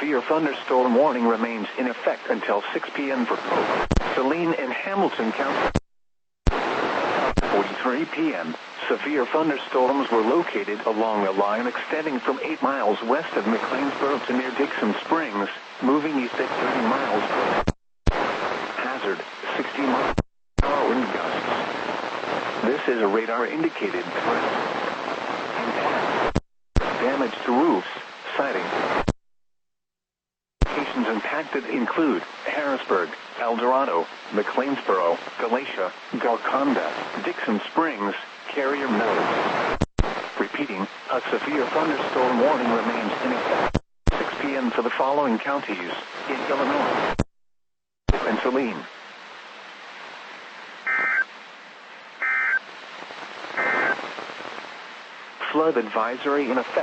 severe thunderstorm warning remains in effect until 6 p.m. for Polk, Saline, and Hamilton counties. 4:43 p.m. Severe thunderstorms were located along a line extending from 8 miles west of McLeansboro to near Dixon Springs, moving east at 30 miles per hour. Hazard, 60 miles per hour wind gusts. This is a radar-indicated threat. Impact. Damage to roofs, siding. Locations impacted include Harrisburg, El Dorado, McLeansboro, Galatia, Golconda, Dixon Springs, Carrier Mills. Repeating, a severe thunderstorm warning remains in effect. 6 p.m. for the following counties in Illinois and Saline. Flood advisory in effect.